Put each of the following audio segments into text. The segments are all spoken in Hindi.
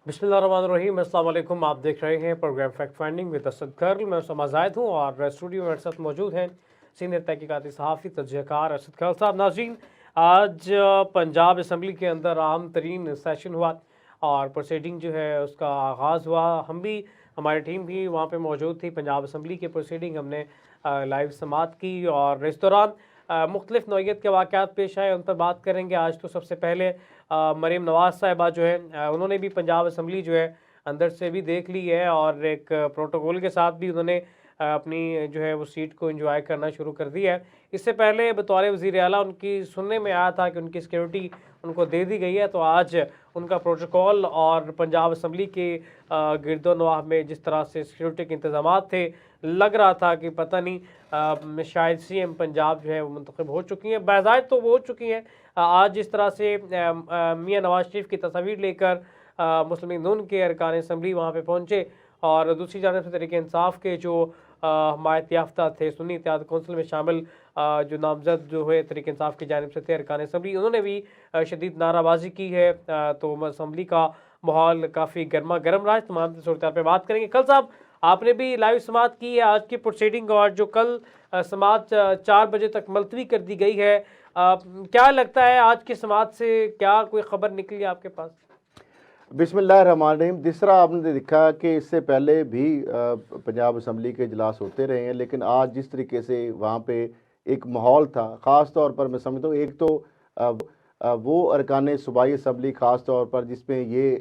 बिस्मिल्लाहिर्रहमानिर्रहीम। अस्सलाम वालेकुम। आप देख रहे हैं programme fact finding with Asad कर्ल। मैं उसामा जाहिद हूँ और स्टूडियो में मेरे साथ मौजूद हैं सीनियर तहकीकाती सहाफ़ी तजज़ियाकार असद कर्ल साहब। नाज़रीन, आज पंजाब असम्बली के अंदर आम तरीन सेशन हुआ और प्रोसीडिंग जो है उसका आगाज़ हुआ। हम भी, हमारी टीम भी वहाँ पर मौजूद थी। पंजाब असम्बली के प्रोसीडिंग हमने लाइव समात की और इस दौरान मुख्तलिफ नौइयत के वाक़यात पेश आए, उन पर बात करेंगे। आज तो सबसे पहले मरीम नवाज़ साहिबा जो है उन्होंने भी पंजाब असम्बली जो है अंदर से भी देख ली है और एक प्रोटोकॉल के साथ भी उन्होंने अपनी जो है वो सीट को एंजॉय करना शुरू कर दिया है। इससे पहले बतौर वज़ीर आला उनकी सुनने में आया था कि उनकी सिक्योरिटी उनको दे दी गई है, तो आज उनका प्रोटोकॉल और पंजाब असम्बली के गिरदोनवाह में जिस तरह से सिक्योरिटी के इंतजाम थे, लग रहा था कि पता नहीं शायद CM पंजाब जो है वो मुंतखब हो चुकी हैं। बाज़ाहिर तो वो हो चुकी हैं। आज जिस तरह से मियां नवाज शरीफ की तस्वीर लेकर मुस्लिम लीग नून के अरकान असम्बली वहाँ पे पहुँचे और दूसरी जानब से तहरीक इंसाफ के जो हमायत याफ्ता थे, सुन्नी इत्तेहाद कौंसिल में शामिल जो नामजद जो हुए तहरीक इंसाफ की जानिब से थे अरकान असम्बली, उन्होंने भी शदीद नाराबाजी की है। तो असम्बली का माहौल काफ़ी गर्मा गर्म रहा है। तमाम सूरत पर बात करेंगे। कल साहब, आपने भी लाइव समात की है आज की प्रोसीडिंग और जो कल समात 4 बजे तक मुलतवी कर दी गई है। क्या लगता है आज की समात से क्या कोई खबर निकली आपके पास? बिस्मिल्लाहिर्रहमानिर्रहीम। जिस तरह आपने देखा कि इससे पहले भी पंजाब असम्बली के इजलास होते रहे हैं, लेकिन आज जिस तरीके से वहाँ पे एक माहौल था, ख़ास तौर पर मैं समझता हूँ एक तो अ, वो अरकान सूबाई असम्बली ख़ास तौर पर जिसमें ये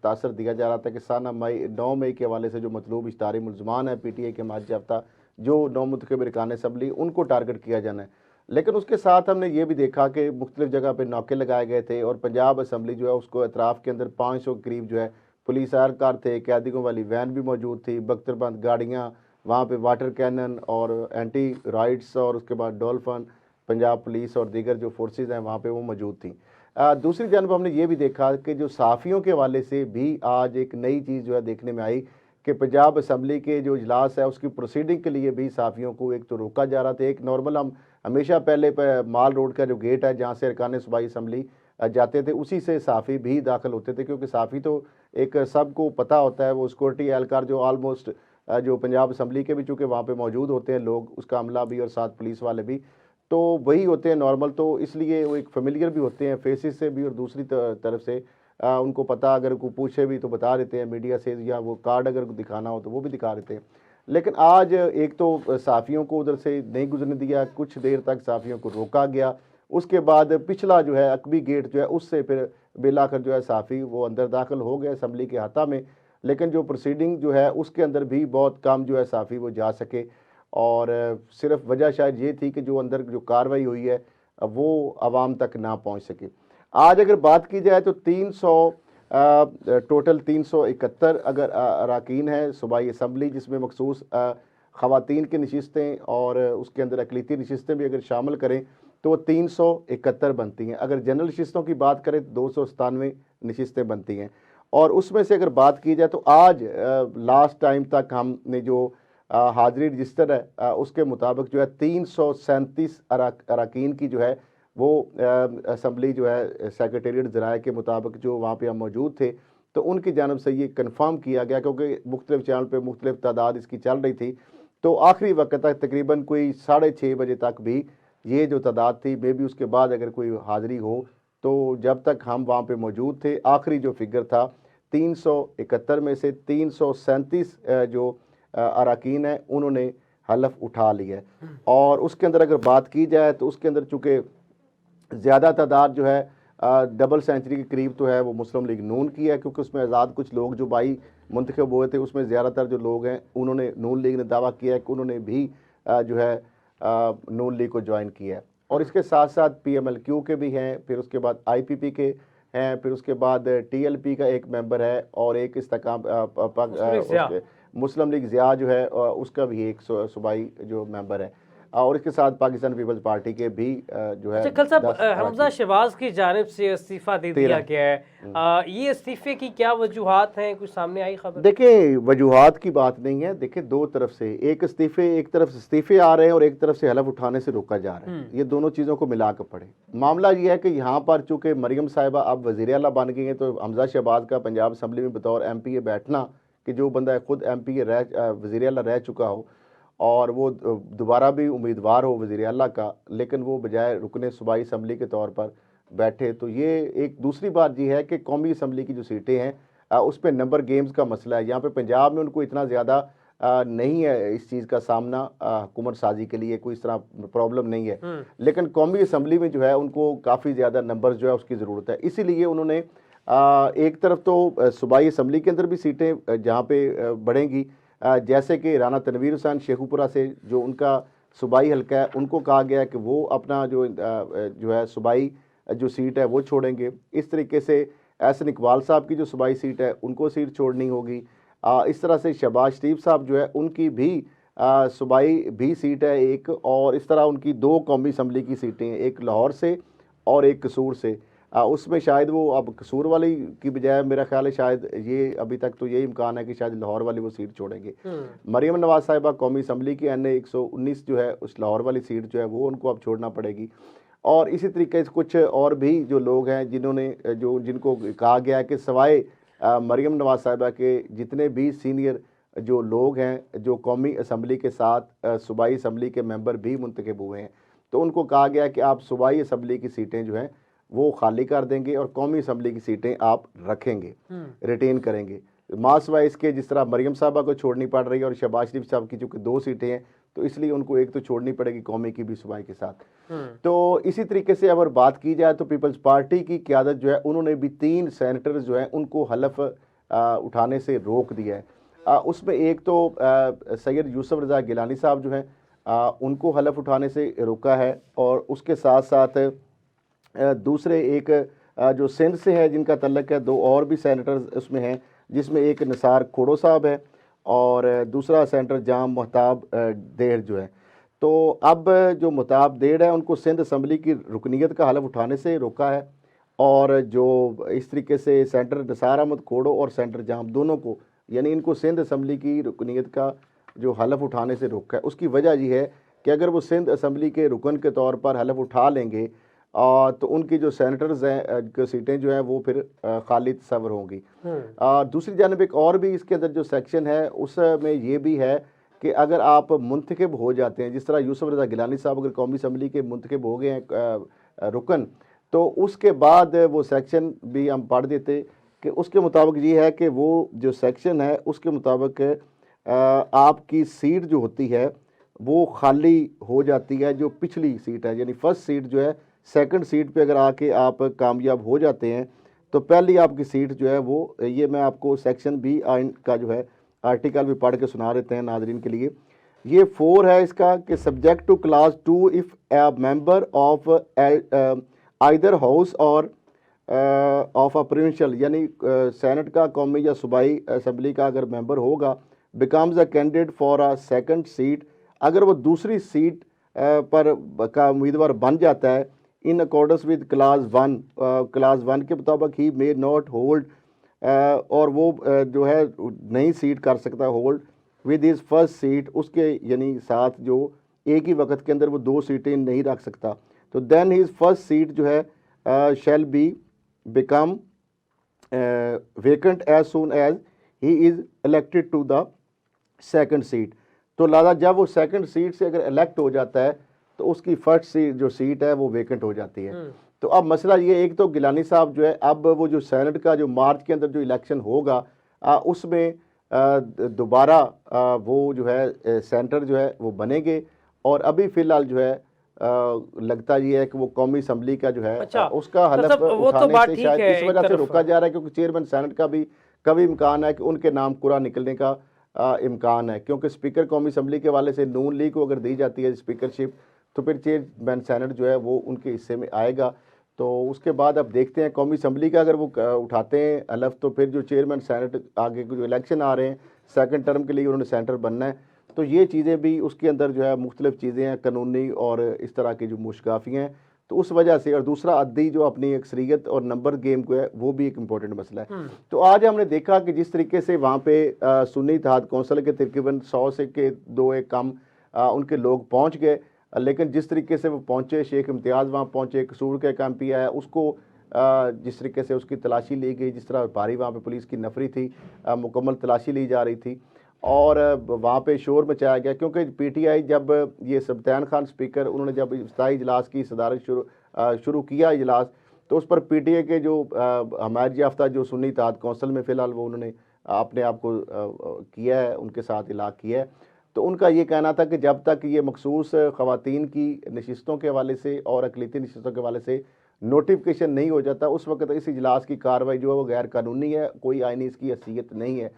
तासर दिया जा रहा था कि साना मई 9 मई के हवाले से जो मतलूब इश्तारी मुलजमान है PTI के माज याफ्ता जो नौमुंतखब अरकान असम्बली उनको टारगेट किया जाना है। लेकिन उसके साथ हमने ये भी देखा कि मुख्तलिफ जगह पे नाके लगाए गए थे और पंजाब असम्बली जो है उसको अतराफ़ के अंदर 500 के करीब जो है पुलिस एहलकार थे, कैदियों वाली वैन भी मौजूद थी, बख्तरबंद गाड़ियाँ, वहाँ पे वाटर कैनन और एंटी राइड्स और उसके बाद डॉल्फन, पंजाब पुलिस और दीगर जो फोर्सेज हैं वहाँ पे वो मौजूद थी। दूसरी जानब हमने ये भी देखा कि जो सहाफ़ियों के हवाले से भी आज एक नई चीज़ जो है देखने में आई कि पंजाब असम्बली के जो इजलास है उसकी प्रोसीडिंग के लिए भी सहाफ़ियों को एक तो रोका जा रहा था। एक नॉर्मल हम हमेशा पहले माल रोड का जो गेट है जहाँ से अरकान सूबाई असम्बली जाते थे उसी से सहाफ़ी भी दाखिल होते थे, क्योंकि सहाफ़ी तो एक सबको पता होता है वो सिक्योरिटी एहलकार जो ऑलमोस्ट जो पंजाब असम्बली के भी चूँकि वहाँ पे मौजूद होते हैं लोग, उसका अमला भी और साथ पुलिस वाले भी, तो वही होते हैं नॉर्मल, तो इसलिए वो एक फेमिलियर भी होते हैं फेसेस से भी और दूसरी तरफ से उनको पता अगर कोई पूछे भी तो बता देते हैं मीडिया से, या वो कार्ड अगर दिखाना हो तो वो भी दिखा देते हैं। लेकिन आज एक तो सहाफ़ियों को उधर से नहीं गुजरने दिया, कुछ देर तक सहाफ़ियों को रोका गया। उसके बाद पिछला जो है अकबी गेट जो है उससे फिर बिलाकर जो है सहाफ़ी वो अंदर दाखिल हो गए असम्बली के अहाता में, लेकिन जो प्रोसीडिंग जो है उसके अंदर भी बहुत कम जो है सहाफ़ी वो जा सके। और सिर्फ वजह शायद ये थी कि जो अंदर जो कार्रवाई हुई है वो आवाम तक ना पहुँच सके। आज अगर बात की जाए तो 300 टोटल 371 अगर अरकान है सूबाई असम्बली, जिसमें मखसूस ख़वातीन की नशिस्तें और उसके अंदर अक़लियती नशिस्तें भी अगर शामिल करें तो वो 371 बनती हैं। अगर जनरल नशिस्तों की बात करें तो 297 नशिस्तें बनती हैं। और उसमें से अगर बात की जाए तो आज लास्ट टाइम तक हमने जो हाज़री रजिस्टर है उसके मुताबिक जो है 337 अरकान की जो है वो असम्बली जो है सेक्रेटेरिएट ज़राए के मुताबिक जो वहाँ पे हम मौजूद थे तो उनकी जानब से ये कन्फर्म किया गया, क्योंकि मुख्तलिफ चैनल पे मुख्तलिफ तादाद इसकी चल रही थी। तो आखिरी वक्त तक तकरीबन कोई 6:30 बजे तक भी ये जो तादाद थी, मे भी उसके बाद अगर कोई हाज़री हो, तो जब तक हम वहाँ पे मौजूद थे आखिरी जो फिगर था 371 में से 337 जो अरकान है उन्होंने हलफ उठा लिया है। और उसके अंदर अगर बात की जाए तो उसके अंदर चूँकि ज़्यादा तादाद जो है डबल सेंचुरी के करीब तो है वो मुस्लिम लीग नून की है, क्योंकि उसमें आज़ाद कुछ लोग जो भाई मुंतखब हुए थे उसमें ज़्यादातर जो लोग हैं उन्होंने नून लीग ने दावा किया है कि उन्होंने भी जो है नून लीग को ज्वाइन किया है। और इसके साथ साथ PMLQ के भी हैं, फिर उसके बाद IPP के हैं, फिर उसके बाद TLP का एक मेंबर है और एक इस्तेकाम मुस्लिम लीग ज़िया जो है उसका भी एक सूबाई जो मेंबर है। और इसके साथ पाकिस्तान पीपल्स पार्टी के भी जो है अच्छा खल साहब, 10 हमजा शहबाज की जानिब से इस्तीफा दे दिया 13 गया है। ये इस्तीफे की क्या वजूहात हैं, कुछ सामने आई खबर? देखिए, वजूहात की बात नहीं है। देखिए, दो तरफ से एक तरफ से इस्तीफे आ रहे हैं और एक तरफ से हलफ उठाने से रोका जा रहा है। ये दोनों चीज़ों को मिला कर पढ़े। मामला ये है कि यहाँ पर चूंकि मरियम साहिबा अब वज़ीर आला बन गई हैं, तो हमजा शहबाज का पंजाब असम्बली में बतौर MPA बैठना, कि जो बंदा खुद MPA वज़ीर आला रह चुका हो और वो दोबारा भी उम्मीदवार हो वज़ीर आला का, लेकिन वो बजाय रुकने सूबाई असम्बली के तौर पर बैठे, तो ये एक दूसरी बात ये है कि कौमी असम्बली की जो सीटें हैं उस पर नंबर गेम्स का मसला है। यहाँ पे पंजाब में उनको इतना ज़्यादा नहीं है इस चीज़ का सामना, हुकूमत साजी के लिए कोई इस तरह प्रॉब्लम नहीं है, लेकिन कौमी असम्बली में जो है उनको काफ़ी ज़्यादा नंबर जो है उसकी ज़रूरत है। इसीलिए उन्होंने एक तरफ तो सूबाई असम्बली के अंदर भी सीटें जहाँ पे बढ़ेंगी, जैसे कि राना तनवीर हुसैन शेखुपुरा से जो उनका सूबाई हल्का है, उनको कहा गया है कि वो अपना जो है सूबाई जो सीट है वो छोड़ेंगे। इस तरीके से एहसन इकबाल साहब की जो सूबाई सीट है उनको सीट छोड़नी होगी। इस तरह से शहबाज शरीफ साहब जो है उनकी भी सूबाई भी सीट है एक, और इस तरह उनकी 2 कौमी असम्बली की सीटें हैं, एक लाहौर से और एक कसूर से। उसमें शायद वो अब कसूर वाली की बजाय मेरा ख्याल है शायद ये अभी तक तो यही इम्कान है कि शायद लाहौर वाली वो सीट छोड़ेंगे। मरियम नवाज साहिबा कौमी असम्बली की NA 119 जो है उस लाहौर वाली सीट जो है वो उनको अब छोड़ना पड़ेगी। और इसी तरीके से कुछ और भी जो लोग हैं जिनको कहा गया है कि सवाए मरियम नवाज साहिबा के जितने भी सीनियर जो लोग हैं जो कौमी असम्बली के साथ सूबाई असम्बली के मेंबर भी मुंतखब हुए हैं, तो उनको कहा गया कि आप सूबाई असम्बली की सीटें जो हैं वो खाली कर देंगे और कौमी असम्बली की सीटें आप रखेंगे, रिटेन करेंगे। मास वाइज के जिस तरह मरियम साहबा को छोड़नी पड़ रही है और शहबाज शरीफ साहब की चूँकि 2 सीटें हैं, तो इसलिए उनको एक तो छोड़नी पड़ेगी कौमी की भी सूबाई के साथ। तो इसी तरीके से अगर बात की जाए तो पीपल्स पार्टी की क़यादत जो है उन्होंने भी 3 सेनेटर्स जो हैं उनको हलफ उठाने से रोक दिया है। उसमें एक तो सैयद यूसुफ रज़ा गिलानी साहब जो हैं उनको हलफ उठाने से रोका है, और उसके साथ साथ दूसरे एक जो सिंध से है जिनका तल्लक है, 2 और भी सेनेटर्स उसमें हैं, जिसमें एक निसार खोड़ो साहब है और दूसरा सेनेटर जाम महताब देर जो है। तो अब जो महताब देर है उनको सिंध असम्बली की रुकनीत का हलफ उठाने से रोका है, और जो इस तरीके से सेनेटर निसार अहमद खोड़ो और सेनेटर जाम दोनों को, यानी इनको सिंध असम्बली की रुकनीत का जो हलफ उठाने से रोका है। उसकी वजह ये है कि अगर वो सिंध असम्बली के रुकन के तौर पर हलफ उठा लेंगे तो उनकी जो सेनेटर्स हैं सीटें जो हैं वो फिर खाली तस्वर होंगी। दूसरी जानब एक और भी इसके अंदर जो सेक्शन है उसमें ये भी है कि अगर आप मुंतखब हो जाते हैं, जिस तरह यूसुफ रज़ा गिलानी साहब अगर कौमी असम्बली के मुंतखब हो गए हैं रुकन, तो उसके बाद वो सेक्शन भी हम पढ़ देते कि उसके मुताबिक ये है कि वो जो सेक्शन है उसके मुताबिक आपकी सीट जो होती है वो खाली हो जाती है, जो पिछली सीट है, यानी फर्स्ट सीट जो है सेकंड सीट पे अगर आके आप कामयाब हो जाते हैं तो पहली आपकी सीट जो है वो, ये मैं आपको सेक्शन भी आइन का जो है आर्टिकल भी पढ़ के सुना देते हैं नाजरीन के लिए। ये 4 है इसका कि subject to class 2 if a member of either house or of a provincial, यानी सेनेट का कौमी या सूबाई असम्बली का अगर मेंबर होगा, becomes a candidate for a second seat, अगर वो दूसरी सीट पर का उम्मीदवार बन जाता है इन अकॉर्डेंस विद क्लास 1 के मुताबिक ही मे नॉट होल्ड, और वो जो है नई सीट कर सकता है hold with his first seat, उसके यानी साथ जो एक ही वक्त के अंदर वो 2 सीटें नहीं रख सकता, तो देन हिज फर्स्ट सीट जो है shall be become vacant as soon as he is elected to the second seat. तो लिहाजा जब वो सेकंड सीट से अगर इलेक्ट हो जाता है तो उसकी फर्स्ट सीट जो सीट है वो वेकेंट हो जाती है। तो अब मसला ये, एक तो गिलानी साहब जो है अब वो जो सेनेट का जो मार्च के अंदर जो इलेक्शन होगा उसमें दोबारा वो जो है सेनेटर जो है वो बनेंगे, और अभी फ़िलहाल जो है लगता ये है कि वो कौमी असम्बली का जो है उसका हलफ उठाने से शायद इस वजह से रोका जा रहा है क्योंकि चेयरमैन सेनेट का भी कभी इम्कान है कि उनके नाम कुरा निकलने का इम्कान है, क्योंकि स्पीकर कौमी असम्बली के वाले से नून लीग को अगर दी जाती है स्पीकरशिप तो फिर चेयरमैन सेनेट जो है वो उनके हिस्से में आएगा। तो उसके बाद अब देखते हैं कौमी असम्बली का अगर वो उठाते हैं हलफ तो फिर जो चेयरमैन सेनेट आगे जो इलेक्शन आ रहे हैं सेकंड टर्म के लिए उन्होंने सेनेटर बनना है, तो ये चीज़ें भी उसके अंदर जो है मुख्तलिफ चीज़ें हैं कानूनी और इस तरह की जो मुशकाफियाँ हैं, तो उस वजह से। और दूसरा अद्दी जो अपनी अक्सरियत और नंबर गेम को है, वो भी एक इम्पोर्टेंट मसला है। तो आज हमने देखा कि जिस तरीके से वहाँ पे सुन्नी इत्तेहाद कौंसिल के तकरीबन 100 से के 2-1 कम उनके लोग पहुँच गए, लेकिन जिस तरीके से वो पहुँचे, शेख इम्तियाज़ वहाँ पहुँचे, कसूर का एक MP आया, उसको जिस तरीके से उसकी तलाशी ली गई, जिस तरह भारी वहाँ पे पुलिस की नफरी थी, मुकम्मल तलाशी ली जा रही थी और वहाँ पे शोर मचाया गया। क्योंकि PTI जब ये सब्तान खान स्पीकर उन्होंने जब इफ्ताही इजलास की सदारत शुरू किया इजलास, तो उस पर PTI के जो हमायत याफ्ता जो सुन्नी इत्तेहाद कौंसिल में फ़िलहाल वो उन्होंने अपने आप को किया है, उनके साथ इलाक़ किया है। तो उनका ये कहना था कि जब तक ये मखसूस ख़वातीन की नशिस्तों के हवाले से और अक़लीती नशिस्तों के हवाले से नोटिफिकेशन नहीं हो जाता, उस वक्त इस इजलास की कार्रवाई जो है वो गैर कानूनी है, कोई आइनी इसकी हैसियत नहीं है।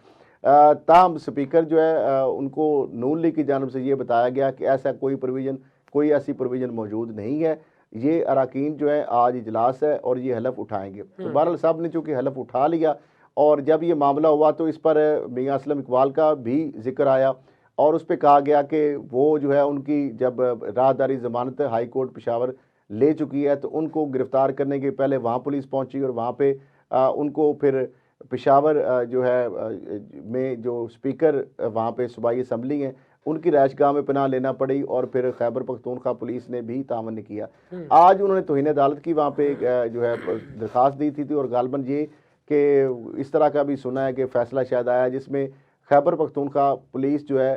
ताहम स्पीकर जो है उनको नून लीग की जानिब से ये बताया गया कि ऐसा कोई ऐसी प्रोविज़न मौजूद नहीं है। ये अरकान जो है आज इजलास है और ये हलफ उठाएंगे। तो बहरहाल साहब ने चूँकि हलफ उठा लिया और जब ये मामला हुआ तो इस पर मियाँ असलम इकबाल का भी जिक्र आया और उस पर कहा गया कि वो जो है उनकी जब राहदारी ज़मानत हाई कोर्ट पेशावर ले चुकी है, तो उनको गिरफ़्तार करने के पहले वहाँ पुलिस पहुँची और वहाँ पे उनको फिर पेशावर जो है में जो स्पीकर वहाँ पे सूबाई असम्बली हैं, उनकी रहायशगाह में पनाह लेना पड़ी और फिर खैबर पख्तूनख्वा पुलिस ने भी तावन नहीं किया। आज उन्होंने तौहीन अदालत की वहाँ पे जो है दरख्वास्त दी थी और गालबन ये कि इस तरह का भी सुना है कि फ़ैसला शायद आया जिसमें खैबर पख्तूनख्वा पुलिस जो है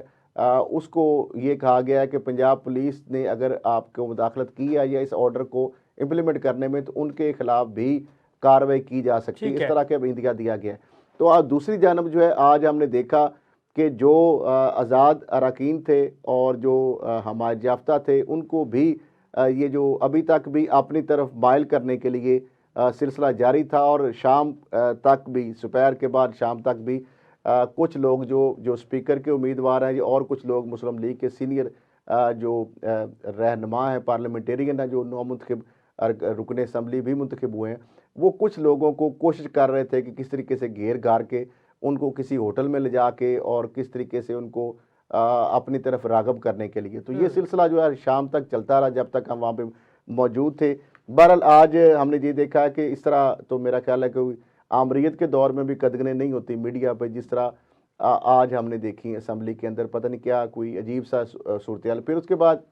उसको ये कहा गया है कि पंजाब पुलिस ने अगर आपको मुदाखलत की है या इस ऑर्डर को इम्प्लीमेंट करने में, तो उनके खिलाफ भी कार्रवाई की जा सकती है। इस तरह का इंदिया दिया गया है। तो आज दूसरी जानब जो है आज हमने देखा कि जो आज़ाद अरकान थे और जो हमायत याफ्ता थे, उनको भी ये जो अभी तक भी अपनी तरफ माइल करने के लिए सिलसिला जारी था और शाम तक भी, दोपहर के बाद शाम तक भी कुछ लोग जो स्पीकर के उम्मीदवार हैं और कुछ लोग मुस्लिम लीग के सीनियर जो रहनुमा हैं, पार्लियामेंटेरियन हैं, जो नामुंतखब रुकन असम्बली भी मुंतखब हुए हैं, वो कुछ लोगों को कोशिश कर रहे थे कि किस तरीके से घेर घार के उनको किसी होटल में ले जाके और किस तरीके से उनको अपनी तरफ राग़ब करने के लिए। तो ये सिलसिला जो है शाम तक चलता रहा जब तक हम वहाँ पे मौजूद थे। बहरहाल आज हमने ये देखा है कि इस तरह तो मेरा ख्याल है कि आमरीत के दौर में भी कदगने नहीं होती मीडिया पर, जिस तरह आज हमने देखी असम्बली के अंदर, पता नहीं क्या कोई अजीब सा सूरत हाल। फिर उसके बाद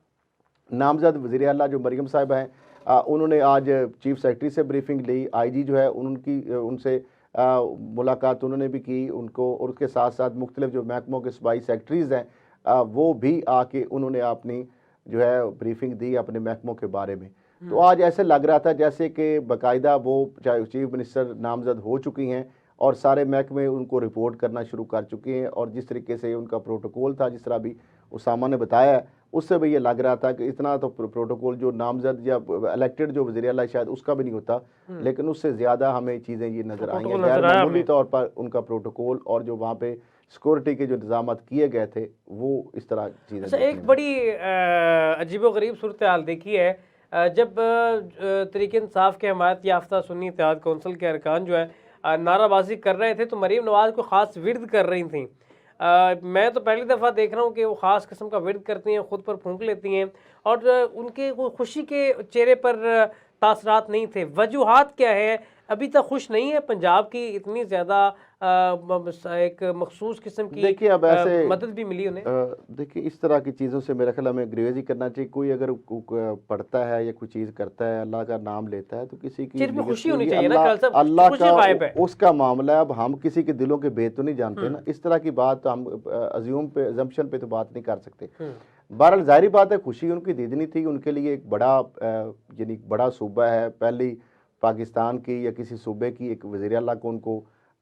नामजद वज़ीर आला जो मरियम साहिबा हैं, उन्होंने आज चीफ सेक्रेटरी से ब्रीफिंग ली। IG जो है उनसे मुलाकात उन्होंने भी की उनको, और उसके साथ साथ मुख्तलिफ जो महकमों के सूबाई सेक्रेटरीज़ हैं वो भी आके उन्होंने अपनी जो है ब्रीफिंग दी अपने महकमों के बारे में। तो आज ऐसे लग रहा था जैसे कि बाकायदा वो चाहे चीफ मिनिस्टर नामजद हो चुकी हैं और सारे महकमे उनको रिपोर्ट करना शुरू कर चुके हैं। और जिस तरीके से उनका प्रोटोकॉल था, जिस तरह भी उसामा ने बताया है, उससे भी ये लग रहा था कि इतना तो प्रोटोकॉल जो नामजद या इलेक्टेड जो वज़ीर आला शायद उसका भी नहीं होता, लेकिन उससे ज़्यादा हमें चीज़ें ये नज़र आई हैं। गैर मामूली तौर पर उनका प्रोटोकॉल और जो वहाँ पे सिक्योरिटी के जो इंतजाम किए गए थे वो इस तरह चीज़ें। अच्छा, एक बड़ी अजीबोगरीब सूरत हाल देखी है जब तहरीक इंसाफ के हमायत याफ्ता सुन्नी इत्तेहाद कौंसिल के अरकान जो है नाराबाजी कर रहे थे, तो मरीम नवाज़ को ख़ास विर्द कर रही थी। मैं तो पहली दफ़ा देख रहा हूँ कि वो ख़ास किस्म का विर्द करती हैं, ख़ुद पर फूंक लेती हैं और उनके वो खुशी के चेहरे पर तासरात नहीं थे। वजूहात क्या है? अभी तक खुश नहीं है पंजाब की इतनी ज़्यादा एक मखसूस किस्म की देखिए अब ऐसे मदद भी मिली उन्हें। देखिए इस तरह की चीज़ों से मेरा ख्याल हमें ग्रेज ही करना चाहिए। कोई अगर पढ़ता है या कोई चीज़ करता है, अल्लाह का नाम लेता है, तो किसी की सिर्फ खुशी होनी ये चाहिए ना, अल्लाह गायब है। का उसका मामला है। अब हम किसी के दिलों के भेद तो नहीं जानते ना, इस तरह की बात तो हम अजम्पशन पे तो बात नहीं कर सकते। बहरहाल जाहिर बात है खुशी उनकी दीदनी थी, उनके लिए एक बड़ा यानी बड़ा सूबा है, पहली पाकिस्तान की या किसी सूबे की एक वज़ीर आला को उनको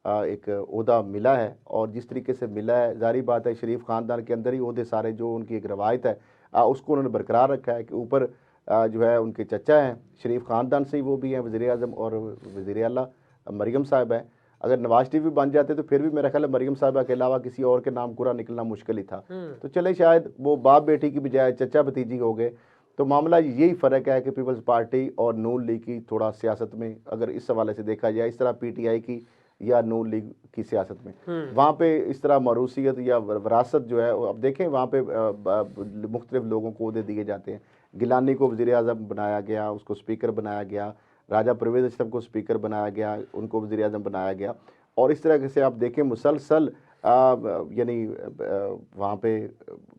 एक ओहदा मिला है। और जिस तरीके से मिला है, जाहिर बात है शरीफ ख़ानदान के अंदर ही ओहदे सारे जो उनकी एक रवायत है उसको उन्होंने बरकरार रखा है कि ऊपर जो है उनके चचा हैं शरीफ ख़ानदान से ही, वो भी हैं वज़ीर आज़म और वज़ीर आला मरियम साहिबा हैं। अगर नवाज शरीफ भी बन जाते तो फिर भी मेरा ख्याल है मरियम साहिबा के अलावा किसी और के नाम पूरा निकलना मुश्किल ही था। तो चले शायद वो बाप बेटी की बजाय चचा भतीजी हो गए। तो मामला यही फ़र्क है कि पीपल्स पार्टी और नून लीग की थोड़ा सियासत में अगर इस हवाले से देखा जाए, इस तरह PTI की या नून लीग की सियासत में। वहाँ पे इस तरह मरूसियत या वरासत जो है, अब देखें वहाँ पे मुख्तलिफ लोगों को अहदे दिए जाते हैं। गिलानी को वज़ीर आज़म बनाया गया, उसको स्पीकर बनाया गया, राजा परवेज़ अशरफ को स्पीकर बनाया गया, उनको वज़ीर आज़म बनाया गया। और इस तरह से आप देखें मुसलसल यानी वहाँ पे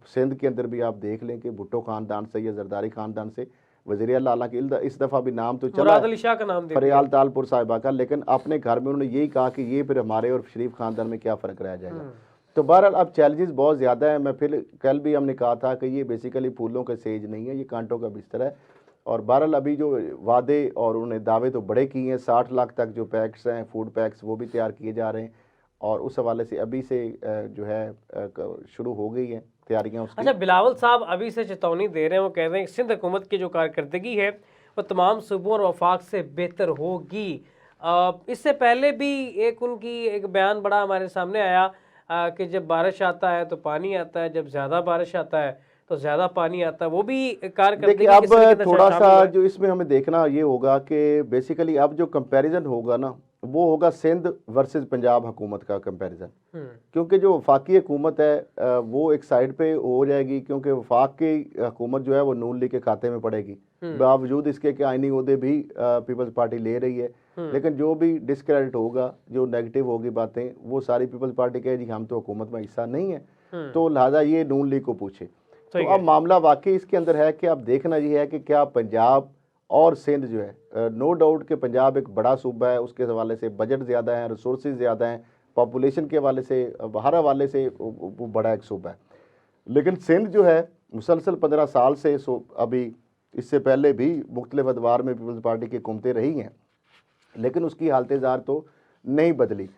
सिंध के अंदर भी आप देख लें कि भुट्टो ख़ानदान से या जरदारी ख़ानदान से वज़ीर आला, हालांकि इस दफ़ा भी नाम तो चला मुराद अली शाह का नाम दे दिया। फरियाल तालपुर साहिबा का, लेकिन अपने घर में उन्होंने यही कहा कि ये फिर हमारे और शरीफ ख़ानदान में क्या फ़र्क रह जाएगा। तो बहरहाल अब चैलेंजेस बहुत ज़्यादा है। मैं फिर कल भी हमने कहा था कि ये बेसिकली फूलों का सेज नहीं है, ये कांटों का बिस्तर है। और बहरहाल अभी जो वादे और उन्होंने दावे तो बड़े किए हैं, 60 लाख तक जो पैक्स हैं, फूड पैक्स, वो भी तैयार किए जा रहे हैं। और उस हवाले से अभी से जो है शुरू हो गई है तैयारियां उसकी। अच्छा, बिलावल साहब अभी से चेतावनी दे रहे हैं, वो कह रहे हैं कि सिंध हुकूमत की जो कारकर्दगी है वो तमाम सूबों और वफाक से बेहतर होगी। इससे पहले भी उनकी एक बयान बड़ा हमारे सामने आया कि जब बारिश आता है तो पानी आता है, जब ज़्यादा बारिश आता है तो ज़्यादा पानी आता है। वो भी कारकर्दगी देखिए, किस तरीके अब से थोड़ा शामिल सा है? जो इसमें हमें देखना ये होगा कि बेसिकली अब जो कंपैरिजन होगा ना, वो होगा सिंध वर्सेस पंजाब हुकूमत का कंपैरिजन। क्योंकि जो वफाकी हुकूमत है वो एक साइड पे हो जाएगी, क्योंकि वफाक की हुकूमत जो है वो नून लीग के खाते में पड़ेगी, बावजूद इसके कि आईनी ओहदे भी पीपल्स पार्टी ले रही है। लेकिन जो भी डिस्क्रेडिट होगा, जो नेगेटिव होगी बातें, वो सारी पीपल्स पार्टी कहे जी हम तो हुकूमत में हिस्सा नहीं है, तो लिहाजा ये नून लीग को पूछे। तो अब मामला वाकई इसके अंदर है कि अब देखना ये है कि क्या पंजाब और सिंध जो है, नो डाउट कि पंजाब एक बड़ा सूबा है, उसके हवाले से बजट ज़्यादा है, रिसोर्सेज ज़्यादा हैं, पॉपुलेशन के हवाले से, हर हवाले से वो बड़ा एक सूबा है। लेकिन सिंध जो है मुसलसल 15 साल से अभी इससे पहले भी मुख्तलिफ अदवार में पीपल्स पार्टी की हुकूमतें रही हैं, लेकिन उसकी हालत-ए-ज़ार तो नहीं बदली।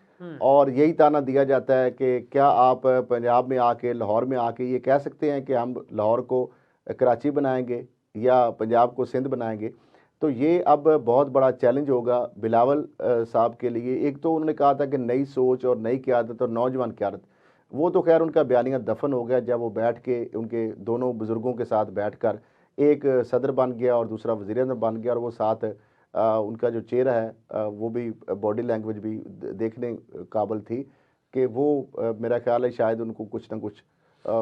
और यही ताना दिया जाता है कि क्या आप पंजाब में आके, लाहौर में आके ये कह सकते हैं कि हम लाहौर को कराची बनाएंगे या पंजाब को सिंध बनाएंगे। तो ये अब बहुत बड़ा चैलेंज होगा बिलावल साहब के लिए। एक तो उन्होंने कहा था कि नई सोच और नई क़यादत और नौजवान क़यादत, वो तो खैर उनका बयानिया दफन हो गया जब वो बैठ के उनके दोनों बुज़ुर्गों के साथ बैठकर एक सदर बन गया और दूसरा वज़ीर आज़म बन गया, और वो साथ उनका जो चेहरा है वो भी बॉडी लैंग्वेज भी देखने काबिल थी कि वो मेरा ख्याल है शायद उनको कुछ ना कुछ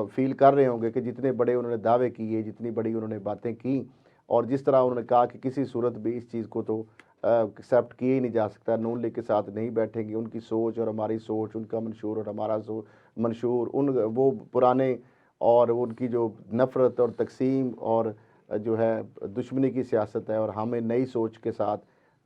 फील कर रहे होंगे कि जितने बड़े उन्होंने दावे किए, जितनी बड़ी उन्होंने बातें की, और जिस तरह उन्होंने कहा कि किसी सूरत भी इस चीज़ को तो एक्सेप्ट किया ही नहीं जा सकता, नून लीग के साथ नहीं बैठेंगे, उनकी सोच और हमारी सोच, उनका मंशूर और हमारा मंशूर, उन वो पुराने और उनकी जो नफ़रत और तकसीम और जो है दुश्मनी की सियासत है, और हमें नई सोच के साथ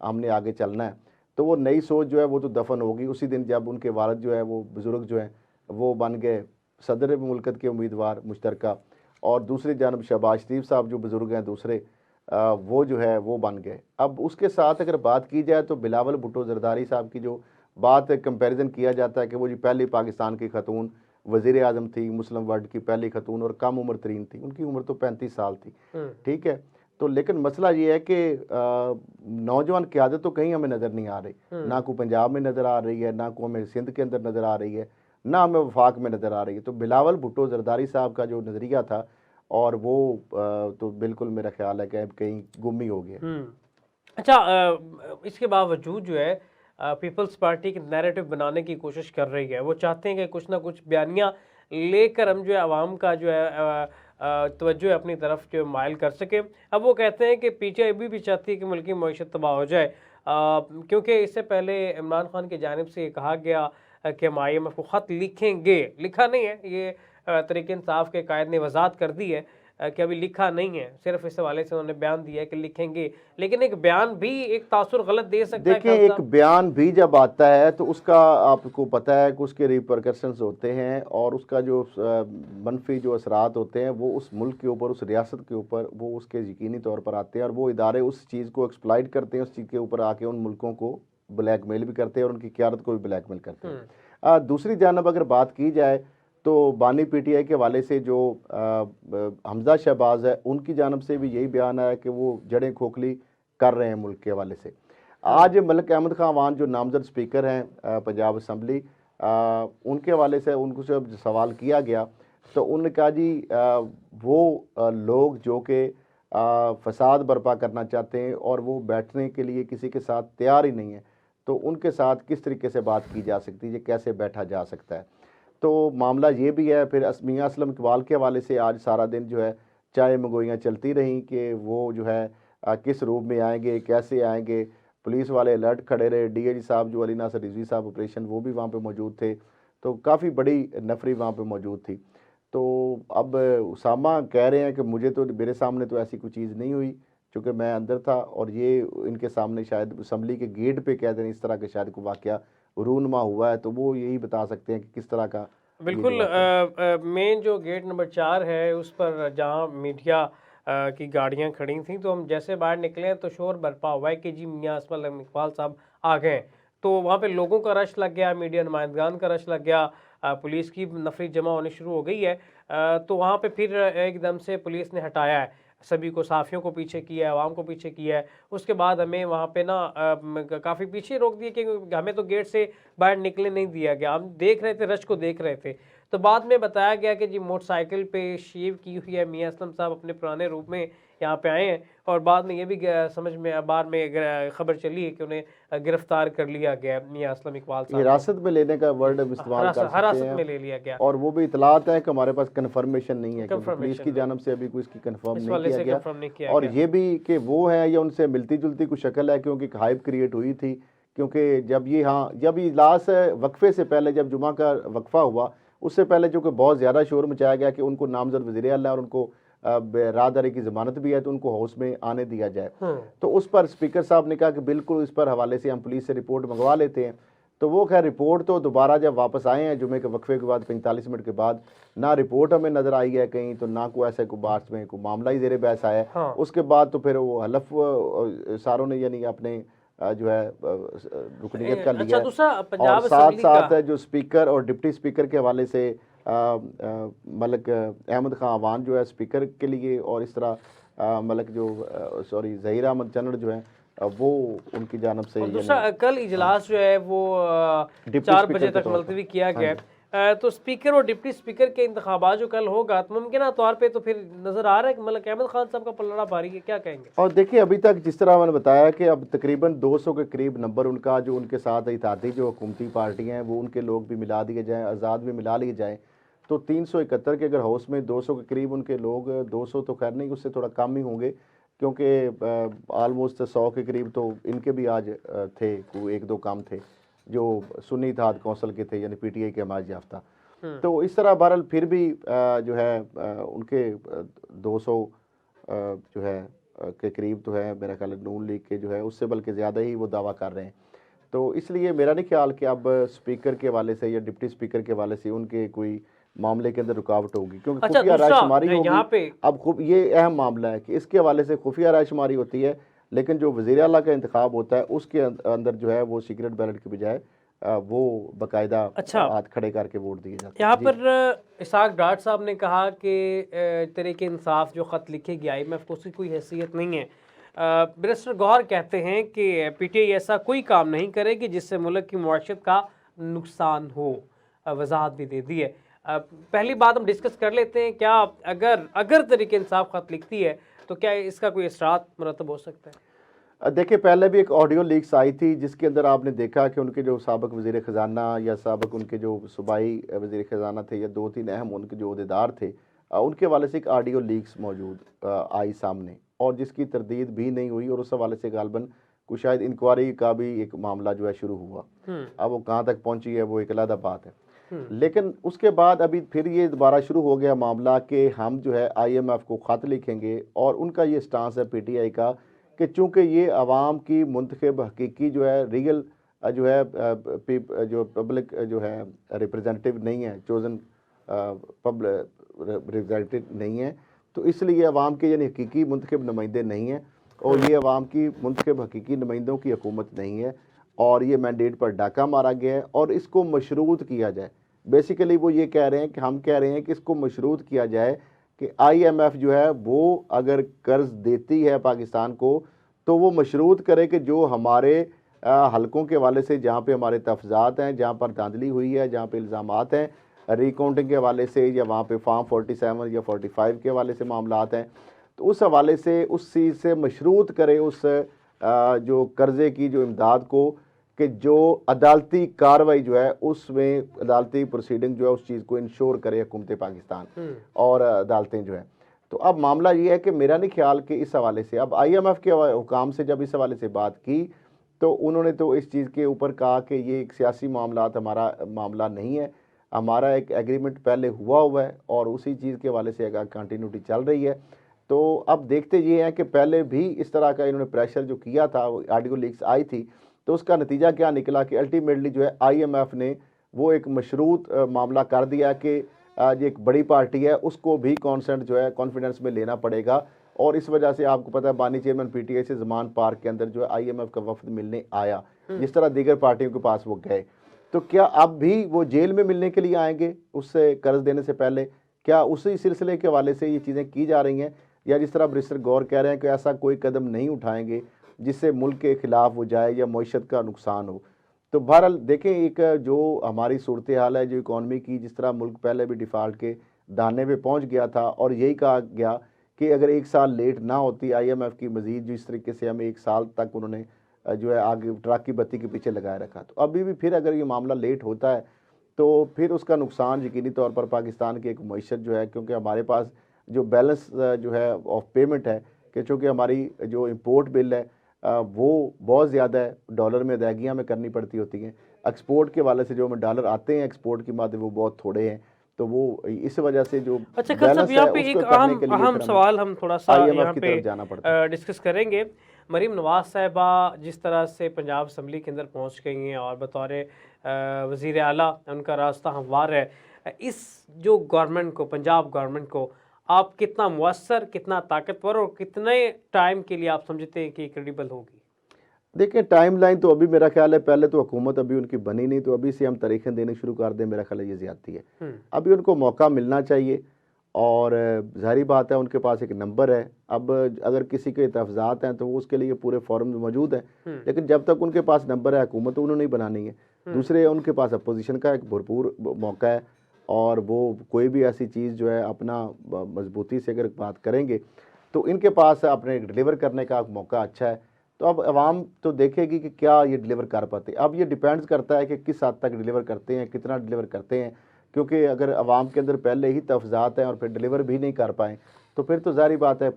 हमने आगे चलना है। तो वो नई सोच जो है वो तो दफन होगी उसी दिन जब उनके वालिद जो है वो बुज़ुर्ग जो हैं वो बन गए सदर मुल्कत के उम्मीदवार मुश्तरका, और दूसरी जानब शहबाज शरीफ साहब जो बुज़ुर्ग हैं दूसरे, वो जो है वो बन गए। अब उसके साथ अगर बात की जाए तो बिलावल भुट्टो ज़रदारी साहब की जो बात कंपैरिजन किया जाता है कि वो जी पहली पाकिस्तान की खतून वज़ीर आज़म थी, मुस्लिम वर्ल्ड की पहली खतून, और कम उम्र तरीन थी, उनकी उम्र तो 35 साल थी, ठीक है। तो लेकिन मसला ये है कि नौजवान क़यादत तो कहीं हमें नज़र नहीं आ रही, ना को पंजाब में नज़र आ रही है, ना को हमें सिंध के अंदर नज़र आ रही है, ना हमें वफाक में नज़र आ रही है। तो बिलावल भुट्टो ज़रदारी साहब का जो नज़रिया था, और वो तो बिल्कुल मेरा ख्याल है कि कहीं गुम ही हो गया। अच्छा, इसके बावजूद जो है पीपल्स पार्टी की नैरेटिव बनाने की कोशिश कर रही है। वो चाहते हैं कि कुछ ना कुछ बयानियाँ लेकर हम जो है आवाम का जो है तवज्जो है अपनी तरफ जो माइल कर सके। अब वो कहते हैं कि पीटीआई भी चाहती है कि मुल्की मईशत तबाह हो जाए, क्योंकि इससे पहले इमरान खान की जानिब से ये कहा गया कि हम IMF को ख़त लिखेंगे। लिखा नहीं है, ये तरीके इंसाफ के कायद ने वजाहत कर दी है कि अभी लिखा नहीं है, सिर्फ इस हवाले से उन्होंने बयान दिया है कि लिखेंगे। लेकिन एक बयान भी एक तासुर गलत दे सकता है। देखिए, एक बयान भी जब आता है तो उसका आपको पता है कि उसके रिपरकशंस होते हैं, और उसका जो मनफी जो असरात होते हैं वो उस मुल्क के ऊपर, उस रियासत के ऊपर, वो उसके यकीनी तौर पर आते हैं, और वो इदारे उस चीज़ को एक्सप्लॉइट करते हैं, उस चीज़ के ऊपर आके उन मुल्कों को ब्लैकमेल भी करते हैं और उनकी क़यादत को भी ब्लैकमेल करते हैं। दूसरी जानब अगर बात की जाए तो बानी PTI के हवाले से जो हमजा शहबाज है, उनकी जानब से भी यही बयान आया कि वो जड़ें खोखली कर रहे हैं मुल्क के हवाले से। आज मलिक अहमद खान वान जो नामजद स्पीकर हैं पंजाब असम्बली, उनके हवाले से उनको जब सवाल किया गया तो उन्होंने कहा जी वो लोग जो कि फसाद बर्पा करना चाहते हैं और वो बैठने के लिए किसी के साथ तैयार ही नहीं है, तो उनके साथ किस तरीके से बात की जा सकती है, कैसे बैठा जा सकता है। तो मामला ये भी है। फिर मियां असलम इकबाल के हवाले से आज सारा दिन जो है चाय मंगोइयाँ चलती रहीं कि वो जो है किस रूप में आएंगे, कैसे आएंगे। पुलिस वाले अलर्ट खड़े रहे। डीआईजी साहब जो अली नासर रिजवी साहब ऑपरेशन, वो भी वहाँ पे मौजूद थे। तो काफ़ी बड़ी नफरी वहाँ पे मौजूद थी। तो अब उसामा कह रहे हैं कि मुझे तो, मेरे सामने तो ऐसी कोई चीज़ नहीं हुई क्योंकि मैं अंदर था, और ये इनके सामने शायद असम्बली के गेट पे कहते हैं इस तरह का शायद कोई वाक़या रूनमा हुआ है। तो वो यही बता सकते हैं कि किस तरह का बिल्कुल। मेन जो गेट नंबर 4 है उस पर जहाँ मीडिया की गाड़ियाँ खड़ी थी, तो हम जैसे बाहर निकले हैं तो शोर बरपा हुआ है कि जी मियां असलम इकबाल साहब आ गए। तो वहाँ पे लोगों का रश लग गया, मीडिया नुमाइंदगान का रश लग गया, पुलिस की नफरी जमा होनी शुरू हो गई है। तो वहाँ पे फिर एकदम से पुलिस ने हटाया है, सभी को, साफियों को पीछे किया है, आवाम को पीछे किया है। उसके बाद हमें वहाँ पे ना काफ़ी पीछे रोक दिया कि हमें तो गेट से बाहर निकले नहीं दिया गया। हम देख रहे थे, रश को देख रहे थे। तो बाद में बताया गया कि जी मोटरसाइकिल पे शेव की हुई है मियां असलम साहब अपने पुराने रूप में यहाँ पे आए हैं, और बाद में ये भी समझ में बाद में खबर चली है कि उन्हें गिरफ्तार कर लिया गया मियां असलम इकबाल साहब हिरासत में लेने का वर्ड हम इस्तेमाल कर सकते हिरासत हैं। में ले लिया गया। और वो भी इतलात है कि हमारे पास कंफर्मेशन नहीं है, क्योंकि पुलिस कंफर्मेशन की नहीं, जानब से अभी कोई इसकी कंफर्म इस नहीं वाले किया से गया। कंफर्म नहीं किया और गया। ये भी कि वो है या उनसे मिलती जुलती कुछ शक्ल है, क्योंकि एक हाइप क्रिएट हुई थी। क्योंकि जब ये, हाँ, जब ये लास्ट वक्फे से पहले, जब जुमा का वक्फा हुआ, उससे पहले जो कि बहुत ज़्यादा शोर मचाया गया कि उनको नामजद वज़ीर आला और उनको राहदारी की ज़मानत भी है तो उनको हाउस में आने दिया जाए। तो उस पर स्पीकर साहब ने कहा कि बिल्कुल इस पर हवाले से हम पुलिस से रिपोर्ट मंगवा लेते हैं। तो वो खैर रिपोर्ट तो दोबारा जब वापस आए हैं जुमे के वक्फे के बाद 45 मिनट के बाद, ना रिपोर्ट हमें नज़र आई है कहीं, तो ना कोई ऐसा कोई बात में कोई मामला ही ज़ेर बहस आया है। हाँ। उसके बाद तो फिर वो हलफ सारों ने यानी अपने जो है रुकनीत का लिया अच्छा, है। दूसरा और पंजाब साथ असेंबली का साथ जो स्पीकर और डिप्टी स्पीकर के हवाले से मलक अहमद खान अवान जो है स्पीकर के लिए, और इस तरह मलक जो सॉरी ज़हीर अहमद चन्नड़ जो है वो उनकी जानब से, और दूसरा कल इजलास जो है वो डिप्टी 4 स्पीकर बजे के तक तौर पर। मुलतवी किया हाँ गया जी। है। तो स्पीकर और डिप्टी स्पीकर के इंतखाबात जो कल होगा, तो मुमकिन तौर पे तो फिर नज़र आ रहा है कि मलक अहमद खान साहब का पलड़ा भारी है, क्या कहेंगे? और देखिए अभी तक जिस तरह मैंने बताया कि अब तकरीबन 200 के करीब नंबर उनका, जो उनके साथ इत्तेहादी जो हुकूमती पार्टियाँ हैं वो उनके लोग भी मिला दिए जाएँ, आज़ाद भी मिला लिए जाएँ। तो 371 के अगर हाउस में 200 के करीब उनके लोग, 200 तो खैर नहीं, उससे थोड़ा कम ही होंगे, क्योंकि आलमोस्ट 100 के करीब तो इनके भी आज थे, कोई एक दो काम थे जो सुन्नी इत्तेहाद कौंसिल के थे, यानी पीटीआई के हमारे याफ्ता। तो इस तरह बहरहाल फिर भी जो है उनके 200 जो है के करीब तो है, मेरा ख्याल है नून लीग के जो है उससे बल्कि ज़्यादा ही वो दावा कर रहे हैं। तो इसलिए मेरा नहीं ख्याल कि अब स्पीकर के हवाले से या डिप्टी स्पीकर के हवाले से उनके कोई मामले के अंदर रुकावट होगी, क्योंकि अच्छा, खुफिया दूसरा रायशुमारी यहाँ होगी। पे अब खूब ये अहम मामला है कि इसके हवाले से खुफिया रायशुमारी होती है, लेकिन जो वज़ीर आला का इंतखाब होता है उसके अंदर जो है वो सीक्रेट बैलेट के बजाय वो बाकायदा अच्छा, हाथ खड़े करके वोट दिए जाते हैं। यहाँ जी। पर इसाक डाट साहब ने कहा कि तहरीक इंसाफ जो ख़त लिखेगी IMF को, उसकी कोई हैसियत नहीं है। बैरिस्टर गौहर कहते हैं कि PTI ऐसा कोई काम नहीं करेगी जिससे मुल्क की मुआशरत का नुकसान हो। वजाहत भी दे दी है। पहली बात हम डिस्कस कर लेते हैं, क्या अगर तहरीक इंसाफ ख़त लिखती है तो क्या इसका कोई असरात मुरतब हो सकता है? देखिए पहले भी एक ऑडियो लीक्स आई थी जिसके अंदर आपने देखा कि उनके जो साबिक वज़ीर ख़जाना या साबिक उनके जो सूबाई वज़ीर ख़जाना थे या 2-3 अहम उनके जो अहदेदार थे, उनके हवाले से एक ऑडियो लीक्स मौजूद आई सामने, और जिसकी तरदीद भी नहीं हुई, और उस हवाले से गालबन कुछ शायद इंक्वायरी का भी एक मामला जो है शुरू हुआ। अब वो कहाँ तक पहुँची है वो एक अलग बात है। लेकिन उसके बाद अभी फिर ये दोबारा शुरू हो गया मामला कि हम जो है IMF को ख़त लिखेंगे, और उनका ये स्टांस है PTI का कि चूँकि ये आवाम की मुंतखब हकीकी जो है रियल जो है जो पब्लिक जो है रिप्रेजेंटेटिव नहीं है, चोज़न पब्लिक रिप्रेजेंटेटिव नहीं है, तो इसलिए आवाम के यानी हकीकी मुंतखब नुमाइंदे नहीं हैं, और ये आवाम की मुंतखब हकीकी नुमाइंदों की हुकूमत नहीं है, और ये मैंडेट पर डाका मारा गया है और इसको मशरूत किया जाए। बेसिकली वो ये कह रहे हैं कि हम कह रहे हैं कि इसको मशरूत किया जाए कि IMF जो है वो अगर कर्ज देती है पाकिस्तान को तो वो मशरूत करे कि जो हमारे हलकों के हवाले से जहाँ पे हमारे तफजात हैं, जहाँ पर धांधली हुई है, जहाँ पे इल्ज़ामात हैं रिकाउंटिंग के हवाले से, या वहाँ पे फार्म 47 या 45 के हवाले से मामलात हैं, तो उस हवाले से उस चीज़ से मशरूत करे उस जो कर्ज़े की जो इमदाद को, कि जो अदालती कार्रवाई जो है उसमें अदालती प्रोसीडिंग जो है उस चीज़ को इंश्योर करे हुकूमत पाकिस्तान और अदालतें जो है। तो अब मामला ये है कि मेरा नहीं ख्याल कि इस हवाले से अब IMF के हुकाम से जब इस हवाले से बात की तो उन्होंने तो इस चीज़ के ऊपर कहा कि ये एक सियासी मामला हमारा मामला नहीं है, हमारा एक एग्रीमेंट पहले हुआ है और उसी चीज़ के हवाले से अगर कंटिन्यूटी चल रही है। तो अब देखते ये हैं कि पहले भी इस तरह का इन्होंने प्रेशर जो किया था, ऑडियो लीक्स आई थी, तो उसका नतीजा क्या निकला कि अल्टीमेटली जो है IMF ने वो एक मशरूत मामला कर दिया कि ये एक बड़ी पार्टी है उसको भी कॉन्सेंट जो है कॉन्फिडेंस में लेना पड़ेगा। और इस वजह से आपको पता है बानी चेयरमैन PTI से जमान पार्क के अंदर जो है IMF का वफद मिलने आया, जिस तरह दीगर पार्टियों के पास वो गए। तो क्या अब भी वो जेल में मिलने के लिए आएंगे उससे कर्ज देने से पहले? क्या उसी सिलसिले के हवाले से ये चीज़ें की जा रही हैं, या जिस तरह बैरिस्टर गौर कह रहे हैं कि ऐसा कोई कदम नहीं उठाएंगे जिससे मुल्क के खिलाफ हो जाए या मईशत का नुकसान हो? तो बहरहाल देखें, एक जो हमारी सूरत हाल है जो इकॉनमी की, जिस तरह मुल्क पहले भी डिफ़ाल्ट के दाने पे पहुंच गया था और यही कहा गया कि अगर एक साल लेट ना होती IMF की मजीद जो इस तरीके से हमें एक साल तक उन्होंने जो है आगे ट्रक की बत्ती के पीछे लगाए रखा, तो अभी भी फिर अगर ये मामला लेट होता है तो फिर उसका नुकसान यकीनी तौर पर पाकिस्तान की एक मईशत जो है, क्योंकि हमारे पास जो बैलेंस जो है ऑफ पेमेंट है कि चूँकि हमारी जो इम्पोर्ट बिल है वो बहुत ज़्यादा है, डॉलर में अदायगियाँ में करनी पड़ती होती हैं। एक्सपोर्ट के वाले से जो हमें डॉलर आते हैं एक्सपोर्ट की मादे वो बहुत थोड़े हैं, तो वो इस वजह से जो अच्छा खल साहब, बैलेंस यहाँ है पे एक उसको करने के लिए अहम फिर सवाल हम थोड़ा सा IMF यहाँ की पे तरफ जाना पड़ता है। डिस्कस करेंगे। मरीम नवाज साहिबा जिस तरह से पंजाब असम्बली के अंदर पहुँच गई हैं और बतौर वज़ीर आला उनका रास्ता हमवार है, इस जो गवर्नमेंट को, पंजाब गवर्नमेंट को आप कितना मुअस्सर, कितना ताकतवर और कितने टाइम के लिए आप समझते हैं कि क्रेडिबल होगी? देखिए, टाइमलाइन तो अभी मेरा ख्याल है, पहले तो हुकूमत अभी उनकी बनी नहीं, तो अभी से हम तारीखें देने शुरू कर दें, मेरा ख्याल है ये ज़्यादती है। अभी उनको मौका मिलना चाहिए और ज़ाहिर बात है उनके पास एक नंबर है। अब अगर किसी के तहफ़्ज़ात हैं तो वो उसके लिए पूरे फॉर्म मौजूद हैं, लेकिन जब तक उनके पास नंबर है हुकूमत तो उन्होंने नहीं बनानी है। दूसरे उनके पास अपोजिशन का एक भरपूर मौका है और वो कोई भी ऐसी चीज़ जो है अपना मजबूती से अगर बात करेंगे तो इनके पास अपने डिलीवर करने का मौका अच्छा है। तो अब अवाम तो देखेगी कि क्या ये डिलीवर कर पाते हैं। अब ये डिपेंड्स करता है कि किस हद तक डिलीवर करते हैं, कितना डिलीवर करते हैं, क्योंकि अगर अवाम के अंदर पहले ही तहफ़्ज़ात हैं और फिर डिलीवर भी नहीं कर पाएँ तो फिर तो ज़ाहिर बात है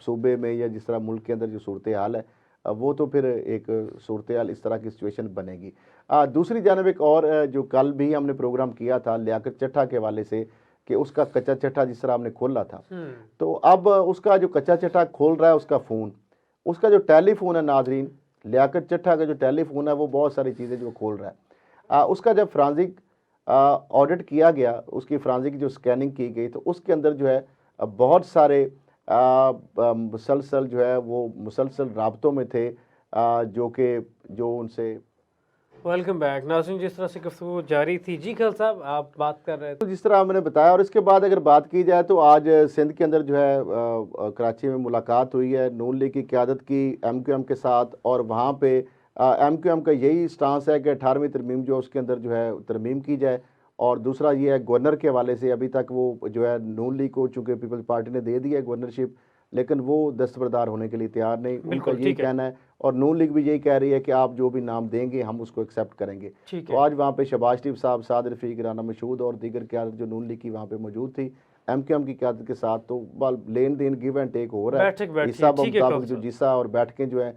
सूबे में या जिस तरह मुल्क के अंदर जो सूरत हाल है वो तो फिर एक सूरत हाल इस तरह की सिचुएशन बनेगी। दूसरी जानब एक और जो कल भी हमने प्रोग्राम किया था लियाकत चट्ठा के हवाले से कि उसका कच्चा चट्ठा जिस तरह हमने खोला था, तो अब उसका जो कच्चा चट्ठा खोल रहा है उसका फ़ोन, उसका जो टेलीफोन है नाजरीन, लियाकत चट्ठा का जो टेलीफोन है वो बहुत सारी चीज़ें जो खोल रहा है। उसका जब फ्रांसिक ऑडिट किया गया, उसकी फ्रांसिक जो स्कैनिंग की गई तो उसके अंदर जो है बहुत सारे मुसलसल जो है वो मुसलसल राब्तों में थे जो उनसे। वेलकम बैक नाज़रीन, जिस तरह से गुफ्तगू जारी थी, जी खल साहब आप बात कर रहे थे। तो जिस तरह मैंने बताया, और इसके बाद अगर बात की जाए तो आज सिंध के अंदर जो है कराची में मुलाकात हुई है नून लीग की क़यादत की MQM के साथ, और वहाँ पे MQM का यही स्टांस है कि 18वीं तरमीम जो उसके अंदर जो है तरमीम की जाए। और दूसरा ये है गवर्नर के हवाले से, अभी तक वो जो है नून लीग को चूँकि पीपल्स पार्टी ने दे दी है गवर्नरशिप, लेकिन वो दस्तबरदार होने के लिए तैयार नहीं, उनका यही कहना है। और नून लीग भी यही कह रही है कि आप जो भी नाम देंगे हम उसको एक्सेप्ट करेंगे। तो आज वहाँ पे शहबाज शरीफ साहब, साद रफ़ीक, राना मशहूद और दीगर क़यादत जो नून लीग की वहाँ पे मौजूद थी MQM की क़यादत के साथ, तो लेन देन गिव एंड टेक हो रहा है। हिस्सा मुताबिक जो जिसा और बैठकें जो है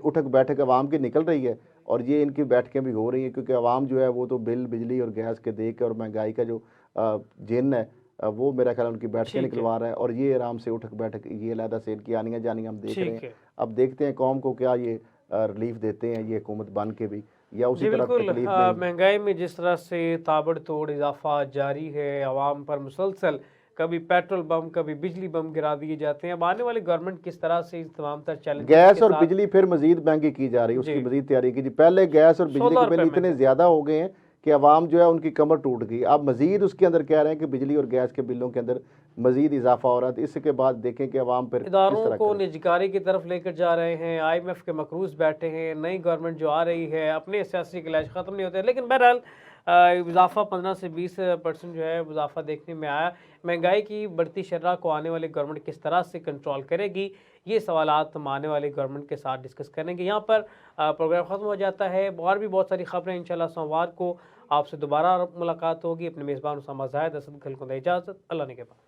उठक बैठक आवाम की निकल रही है, और ये इनकी बैठकें भी हो रही हैं क्योंकि आवाम जो है वो तो बिल बिजली और गैस के दे के और महंगाई का जो जिन है वो मेरा ख्याल उनकी बैठकें निकलवा रहा है, और ये आराम से उठक बैठक ये अलहदा से इनकी आनियाँ जानियाँ हम देख रहे हैं। अब देखते हैं कौम को क्या ये रिलीफ देते हैं ये हुकूमत बन के भी, या उसी तरह तकलीफ में। महंगाई में जिस तरह से ताबड़तोड़ इजाफा जारी है, आवाम पर मुसलसल कभी पेट्रोल बम कभी बिजली बम गिरा दिए जाते हैं। अब आने वाली गवर्नमेंट किस तरह से इस तमाम तर चैलेंज, गैस और बिजली फिर मजीद महंगी की जा रही है, उसकी मजीद तैयारी की। पहले गैस और बिजली के बिल इतने ज़्यादा हो गए हैं कि आवाम जो है उनकी कमर टूट गई। अब मजीद उसके अंदर कह रहे हैं कि बिजली और गैस के बिलों के अंदर मजीद इजाफा हो रहा है। तो इसके बाद देखें कि आवाम फिर इदारों को निजकारी की तरफ लेकर जा रहे हैं। IMF के मकरूज बैठे हैं, नई गवर्नमेंट जो आ रही है, अपने सियासी क्लैश ख़त्म नहीं होते। लेकिन बहरहाल इजाफा 15 से 20% जो है इजाफा देखने में आया। महंगाई की बढ़ती शरह को आने वाली गवर्नमेंट किस तरह से कंट्रोल करेगी, ये सवालात हम आने वाली गवर्नमेंट के साथ डिस्कस करेंगे। यहाँ पर प्रोग्राम ख़त्म हो जाता है। और भी बहुत सारी खबरें इंशाल्लाह सोमवार को आपसे दोबारा मुलाकात होगी। अपने मेज़बान उसामा ज़ाहिद असद खल को दे इजाज़त। अल्लाह ने के बाद।